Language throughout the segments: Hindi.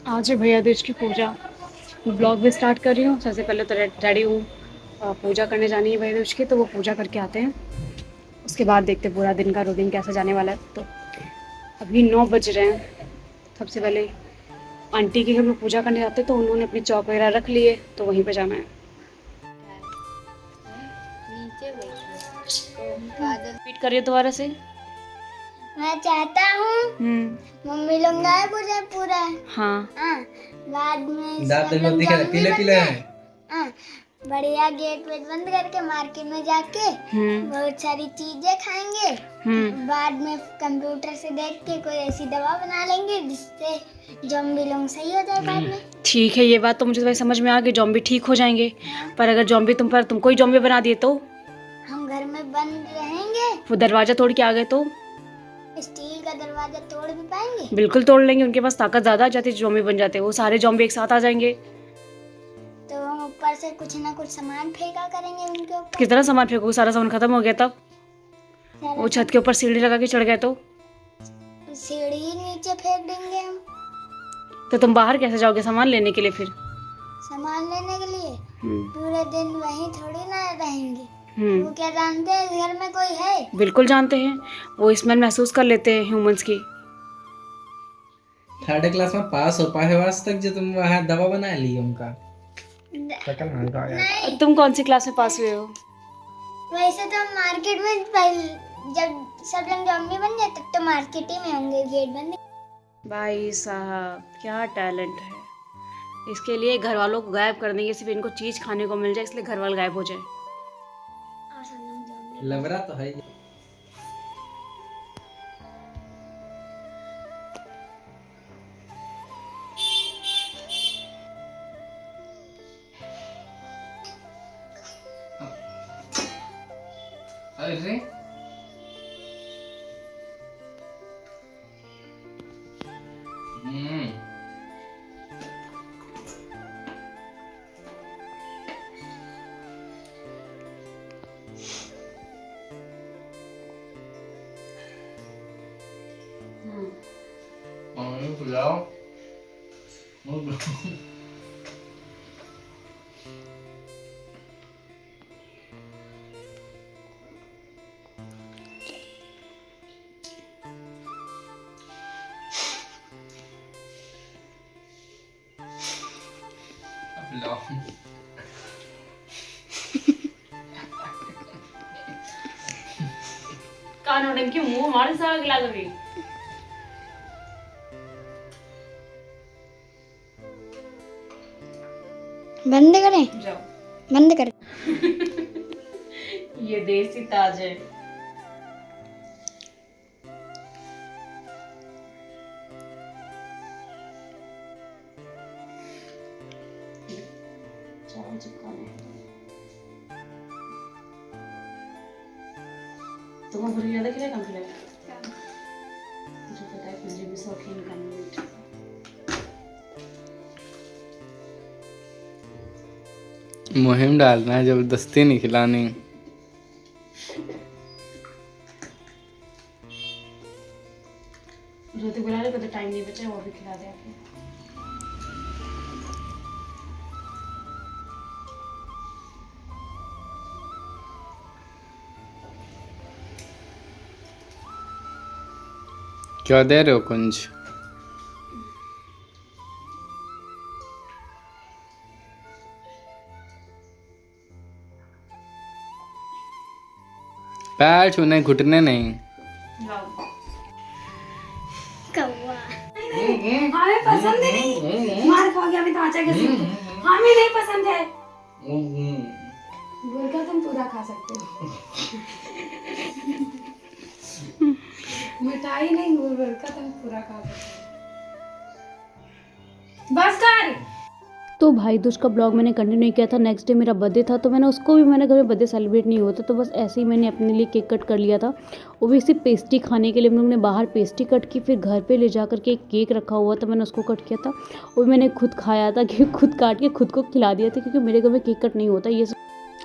आज है भैया दूज की पूजा। ब्लॉग भी स्टार्ट कर रही हूँ। सबसे पहले तो रेडी हूँ, पूजा करने जानी है भैया दूज की, तो वो पूजा करके आते हैं। उसके बाद देखते पूरा दिन का रूटीन कैसा जाने वाला है। तो अभी 9 बज रहे हैं। सबसे पहले आंटी के घर में पूजा करने जाते तो उन्होंने अपनी चौक वगैरह रख लिए, तो वहीं पर जाना है। रिपीट करिए दोबारा से। मैं चाहता हूँ मम्मी लोग गाय पूजा पूरा। हाँ बाद में दांत लोग दिखे पीले पीले हैं। बढ़िया गेट वेट बंद करके मार्केट में जाके बहुत सारी चीजें खाएंगे। बाद में कंप्यूटर से देख के कोई ऐसी दवा बना लेंगे जिससे ज़ॉम्बी लोग सही हो जाए बाद में। ठीक है, ये बात तो मुझे भाई समझ में आ गई, ज़ॉम्बी ठीक हो जाएंगे। पर अगर ज़ॉम्बी तुमको ही ज़ॉम्बी बना दिए तो हम घर में बंद रहेंगे। वो दरवाजा तोड़ के आ गए तो स्टील का दरवाजा तोड़ भी पाएंगे? बिल्कुल तोड़ लेंगे। उनके पास ताकत ज्यादा आ जाती है, ज़ॉम्बी बन जाते हैं वो सारे ज़ॉम्बी एक साथ आ जाएंगे। तो हम ऊपर से कुछ ना कुछ सामान फेंका करेंगे उनके ऊपर। कितना सामान फेंको? सारा सामान खत्म हो गया तब वो छत के ऊपर सीढ़ी लगा के चढ़ गए तो सीढ़ी नीचे फेंक देंगे हम। तो तुम बाहर कैसे जाओगे सामान लेने के लिए? फिर सामान लेने के लिए पूरे दिन वहीं थोड़ी ना रहेंगे। वो क्या जानते हैं घर में कोई है? बिल्कुल जानते हैं, वो स्मेल महसूस कर लेते हैं ह्यूमंस की। 3rd क्लास में पास हो पाए हो आज तक जो तुम वहाँ दवा बना ली उनका? तुम कौन सी क्लास में पास हुए हो? वैसे तो हम मार्केट में जब सब लोग ज़ॉम्बी बन जाए तब तो मार्केट ही में होंगे, गेट बंद। भाई साहब क्या टैलेंट है। इसके लिए घर वालों को गायब कर देंगे, सिर्फ इनको चीज खाने को मिल जाए इसलिए घर वाले गायब हो जाए। लबरा तो है। अरे बुलाओ। कान उड़न के मुंह मार सा गिला कभी। बंद करें? जाओ बंद कर। ये देसी ताज है। चावल चिपकाने तुम्हें बुरी ज्यादा खिलाए कम खिलाए? मुझे पता है मुझे भी शौकीन का मुहिम डालना है, जबरदस्ती नहीं खिलानी। ज्योति बुला रहे तो टाइम नहीं बचा, वो भी खिला दे आपको। क्या दे रहे हो कुंज? पैर छूने घुटने नहीं। कौवा हमें पसंद नहीं। मार खा गया अभी तो आचा कैसे? हमें नहीं पसंद है। गुलका तुम पूरा खा सकते हो। मिठाई नहीं, गुलका तुम पूरा खा सकते हो। बस कर। तो भाई दूज का ब्लॉग मैंने कंटिन्यू नहीं किया था। नेक्स्ट डे मेरा बर्थडे था, तो मैंने उसको भी, मैंने घर में बर्थडे सेलिब्रेट नहीं होता तो बस ऐसे ही मैंने अपने लिए केक कट कर लिया था। वो भी सिर्फ पेस्ट्री खाने के लिए। हम लोग ने बाहर पेस्ट्री कट की, फिर घर पे ले जा करके एक केक रखा हुआ था, मैंने उसको कट किया था। वो भी मैंने खुद खाया था, क्योंकि खुद काट के खुद को खिला दिया था, क्योंकि मेरे घर में केक कट नहीं होता ये सब।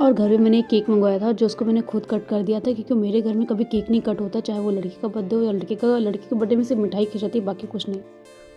और घर में मैंने एक केक मंगवाया था जो उसको मैंने खुद कट कर दिया था, क्योंकि मेरे घर में कभी केक नहीं कट होता, चाहे वो लड़की का बर्थडे हो या लड़के का। लड़की के बर्थडे में सिर्फ मिठाई खी जाती है, बाकी कुछ नहीं।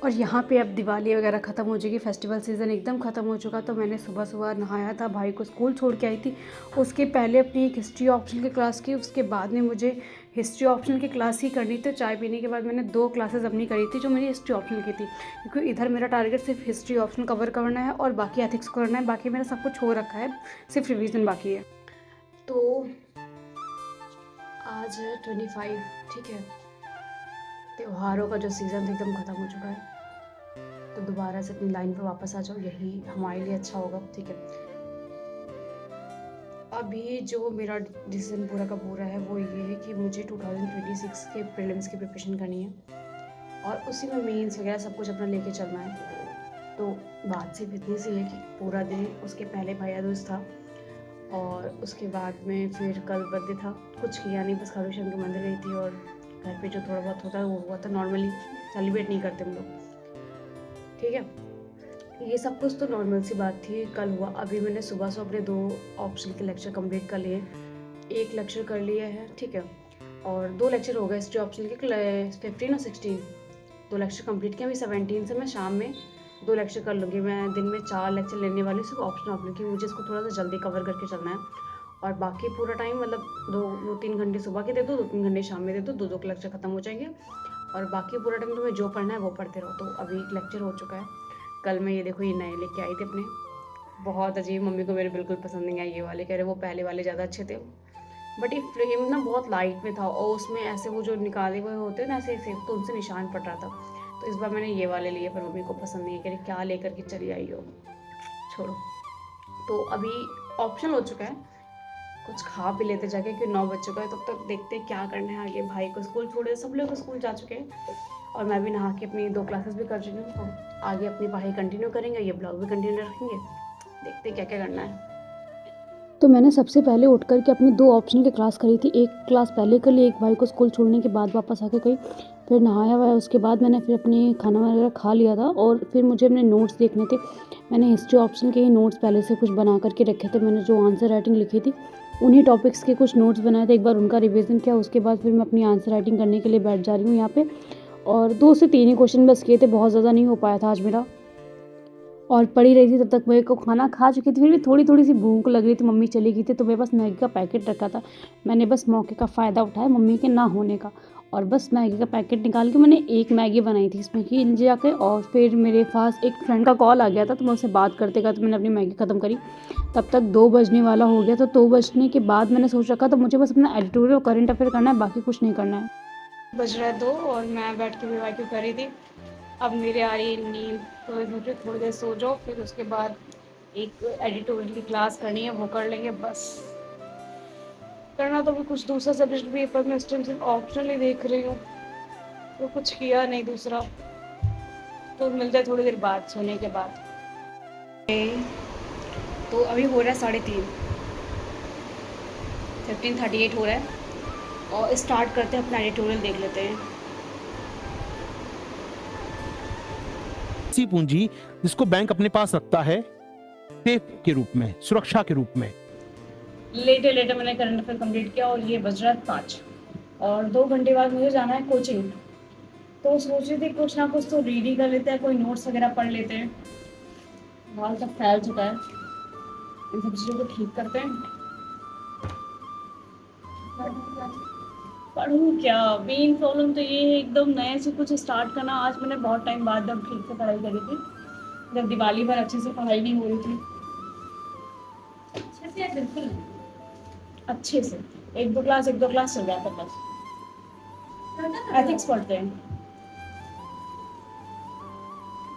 और यहाँ पे अब दिवाली वगैरह ख़त्म हो चुकी, फेस्टिवल सीज़न एकदम ख़त्म हो चुका। तो मैंने सुबह सुबह नहाया था, भाई को स्कूल छोड़ के आई थी। उसके पहले अपनी एक हिस्ट्री ऑप्शनल की क्लास की, उसके बाद में मुझे हिस्ट्री ऑप्शनल की क्लास ही करनी थी। चाय पीने के बाद मैंने 2 क्लासेस अपनी करी थी जो मेरी हिस्ट्री ऑप्शनल की थी, क्योंकि इधर मेरा टारगेट सिर्फ हिस्ट्री ऑप्शनल कवर करना है और बाकी एथिक्स करना है। बाकी मेरा सब कुछ हो रखा है, सिर्फ रिविज़न बाकी है। तो आज है 25, ठीक है। त्योहारों का जो सीज़न था एकदम ख़त्म हो चुका है, तो दोबारा से अपनी लाइन पर वापस आ जाओ, यही हमारे लिए अच्छा होगा, ठीक है। अभी जो मेरा डिसीजन पूरा का पूरा है वो ये है कि मुझे 2026 के प्रीलिम्स की प्रिपरेशन करनी है और उसी में मेंस वगैरह सब कुछ अपना लेके चलना है। तो बात सिर्फ इतनी सी है कि पूरा दिन, उसके पहले भैया दूज था और उसके बाद में फिर कल बर्थडे था। कुछ किया नहीं, बस खाटू श्याम के मंदिर गई थी और घर पे जो थोड़ा बहुत होता है वो हुआ था। नॉर्मली सेलिब्रेट नहीं करते हम लोग, ठीक है। ये सब कुछ तो नॉर्मल सी बात थी, कल हुआ। अभी मैंने सुबह से अपने 2 ऑप्शन के लेक्चर कंप्लीट कर लिए, 1 लेक्चर कर लिया है, ठीक है, और 2 लेक्चर हो गए हिस्ट्री ऑप्शन के 15 और 16। 2 लेक्चर कंप्लीट किए। अभी 17 से मैं शाम में 2 लेक्चर कर लूँगी। मैं दिन में 4 लेक्चर लेने वाली हूँ, सिर्फ ऑप्शन की। मुझे इसको थोड़ा सा जल्दी कवर करके चलना है और बाकी पूरा टाइम मतलब 2-3 घंटे सुबह के दे दो, 2-3 घंटे शाम में दे दो, 2 लेक्चर ख़त्म हो जाएंगे और बाकी पूरा टाइम तुम्हें जो पढ़ना है वो पढ़ते रहो। तो अभी 1 लेक्चर हो चुका है। कल मैं ये देखो ये नए लेके आई थी अपने, बहुत अजीब, मम्मी को मेरे बिल्कुल पसंद नहीं आए ये वाले, कह रहे वो पहले वाले ज़्यादा अच्छे थे। बट ये फ्रेम ना बहुत लाइट में था और उसमें ऐसे वो जो निकाले हुए होते हैं ना ऐसे ऐसे, तो उनसे निशान पड़ रहा था। तो इस बार मैंने ये वाले लिए, पर मम्मी को पसंद नहीं है, कह रही क्या लेकर के चली आई हो, छोड़ो। तो अभी ऑप्शन हो चुका है, कुछ खा भी लेते जाके, क्योंकि 9 बज चुका है। तब तक देखते हैं क्या करना है आगे। भाई को स्कूल छोड़े, सब लोग स्कूल जा चुके हैं और मैं भी नहा के अपनी 2 क्लासेस भी कर चुकी हूँ। तो आगे अपनी पढ़ाई कंटिन्यू करेंगे, ये ब्लॉग भी कंटिन्यू रखेंगे, देखते हैं क्या क्या करना है। तो मैंने सबसे पहले उठ कर के अपनी 2 ऑप्शनल की क्लास करी थी। 1 क्लास पहले कर ली, एक भाई को स्कूल छोड़ने के बाद वापस आके गई, फिर नहाया हुआ है। उसके बाद मैंने फिर अपने खाना वगैरह खा लिया था और फिर मुझे अपने नोट्स देखने थे। मैंने हिस्ट्री ऑप्शन के ही नोट्स पहले से कुछ बना करके रखे थे। मैंने जो आंसर राइटिंग लिखी थी उन्हीं टॉपिक्स के कुछ नोट्स बनाए थे, एक बार उनका रिवीजन किया। उसके बाद फिर मैं अपनी आंसर राइटिंग करने के लिए बैठ जा रही हूँ यहाँ पे। और 2 से 3 ही क्वेश्चन बस किए थे, बहुत ज़्यादा नहीं हो पाया था आज मेरा। और पड़ी रही थी तब तक, मेरे को खाना खा चुकी थी, फिर भी थोड़ी थोड़ी सी भूख लग रही थी। मम्मी चली गई थी तो मेरे पास मैगी का पैकेट रखा था। मैंने बस मौके का फ़ायदा उठाया मम्मी के ना होने का, और बस मैगी का पैकेट निकाल के मैंने 1 मैगी बनाई थी इसमें कि जाके। और फिर मेरे पास एक फ्रेंड का कॉल आ गया था तो मैं उससे बात करते करते मैंने अपनी मैगी ख़त्म करी। तब तक 2 बजने वाला हो गया था। 2 बजने के बाद मैंने सोच रखा तो मुझे बस अपना एडिटोरियल और करंट अफेयर करना है, बाकी कुछ नहीं करना है। बज रहा है 2 और मैं बैठ के वीवाई कर रही थी। अब मेरे आ रही नींद, तो मुझे थोड़ी देर सो जाओ, फिर उसके बाद एक एडिटोरियल की क्लास करनी है, वो कर लेंगे। बस करना तो भी कुछ दूसरा सब्जेक्ट भी है, पर मैं इस टाइम सिर्फ ऑप्शनल ही देख रही हूँ, तो कुछ किया नहीं दूसरा। तो मिलते हैं थोड़ी देर बाद सोने के बाद। तो अभी हो रहा है 3:30, 15:38 हो रहा है और स्टार्ट करते हैं अपना एडिटोरियल, देख लेते हैं। ऐसी पूंजी जिसको बैंक अपने पास रखता है सेफ के रूप में, सुरक्षा के रूप में। लेटे मैंने करंट अफेयर कंप्लीट किया और ये बज रहा है 5 और 2 घंटे बाद मुझे जाना है कोचिंग। तो सोच रही थी कुछ ना कुछ तो रीड ही कर लेते हैं, कोई नोट्स वगैरह पढ़ लेते हैं। बाल तक फैल चुका है, इन सब चीज़ों को ठीक करते हैं। पढ़ूँ क्या, मेन प्रॉब्लम तो ये है एकदम नए से कुछ स्टार्ट करना। आज मैंने बहुत टाइम बाद जब ठीक से पढ़ाई करी थी, जब दिवाली पर अच्छे से पढ़ाई नहीं हो रही थी, अच्छे से बिल्कुल अच्छे से 1-2 क्लास चल जाता बस। एथिक्स पढ़ते हैं,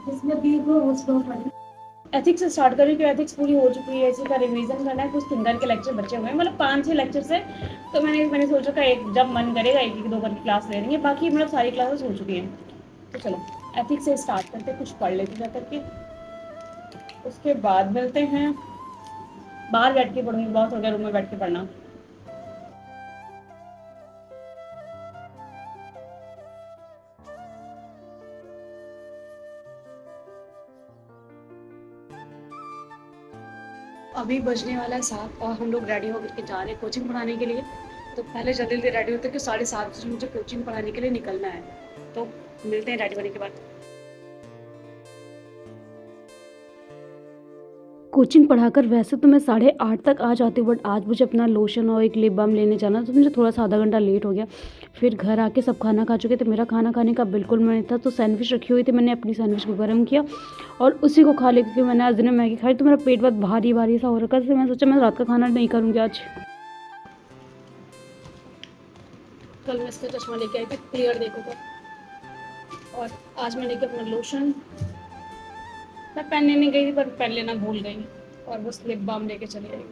जिसमें भी हो उसको पढ़ें। एथिक्स से स्टार्ट करें, क्योंकि एथिक्स पूरी हो चुकी है, इसी का रिवीजन करना है। कुछ थिंकर के लेक्चर बचे हुए हैं, मतलब 5-6 लेक्चर से। तो मैंने सोचा कि एक जब मन करेगा 1-2 करके क्लास ले लेंगे, बाकी मतलब सारी क्लासेस हो चुकी हैं। तो चलो एथिक्स से स्टार्ट करते, कुछ पढ़ लेते जा करके, उसके बाद मिलते हैं। बाहर बैठ के पढ़ूंगी, बहुत हो गया रूम में बैठ के पढ़ना। अभी बजने वाला है 7 और हम लोग रेडी होकर के जा रहे हैं कोचिंग पढ़ाने के लिए। तो पहले जल्दी जल्दी रेडी होते कि 7:30 बजे मुझे कोचिंग पढ़ाने के लिए निकलना है। तो मिलते हैं रेडी होने के बाद। कोचिंग पढ़ाकर वैसे तो मैं 8:30 तक आ जाती हूँ, बट आज मुझे अपना लोशन और एक लिप बाम लेने जाना, तो मुझे थोड़ा सा आधा घंटा लेट हो गया। फिर घर आके सब खाना खा चुके थे, मेरा खाना खाने का बिल्कुल मन नहीं था, तो सैंडविच रखी हुई थी, मैंने अपनी सैंडविच को गर्म किया और उसी को खा लिया, क्योंकि मैंने आज दिन में मैगी खाई तो मेरा पेट बहुत भारी भारी सा हो रखा है। मैं सोचा मैं रात का खाना नहीं करूँगी आज। कल मैं इसका चश्मा लेके आई थी, क्लियर देखो तो, और आज मैं लेके अपना लोशन, मैं पहनने नहीं गई थी पर पहन लेना भूल गई, और बस लिप बाम लेके चली आई।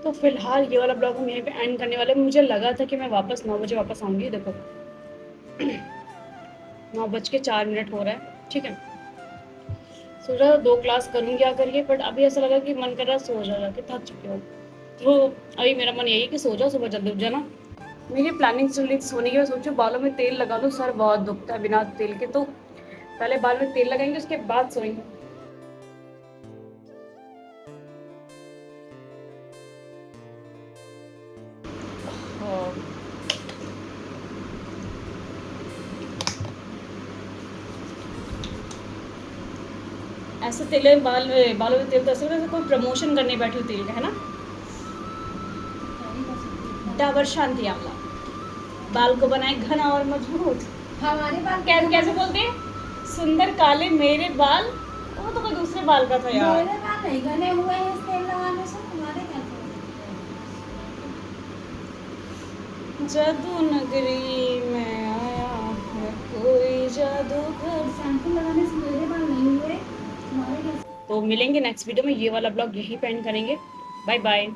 तो फिलहाल ये वाला ब्लॉग हम यहीं पे एंड करने वाले हैं। मुझे लगा था कि मैं वापस 9 बजे वापस आऊँगी, देखो 9:04 हो रहा है, ठीक है। सोचा 2 क्लास करूँगी आकर के, बट अभी ऐसा लगा कि मन कर रहा सो जाके, थक चुकी हो, तो अभी मेरा मन यही कि सो जाओ, सुबह जल्दी उठ जाना। मेरी प्लानिंग चल रही थी सोने की, मैं सोचूं बालों में तेल लगा लूँ, सर बहुत दुखता है बिना तेल के, तो पहले बाल में तेल लगाएंगे उसके बाद सोएंगे। ऐसे तेल बालों में तेल तो ऐसे जैसे कोई प्रमोशन करने बैठी हो तेल का, है ना। डाबर शांति आंवला बाल को बनाए घना और मजबूत। हमारे बाल कैसे बोलते हैं, सुंदर काले मेरे बाल, वो तो कोई दूसरे बाल का था यार। मेरे बाल नहीं घने हुए हैं इस तेल लगाने से, हमारे कैसे। जादू नगरी में आया है कोई जादूगर। शैम्पू लगाने से मेरे बाल नहीं हुए, हमारे कैसे। तो मिलेंगे नेक्स्ट वीडियो में, ये वाला ब्लॉग यही पे एंड करेंगे। Bye bye.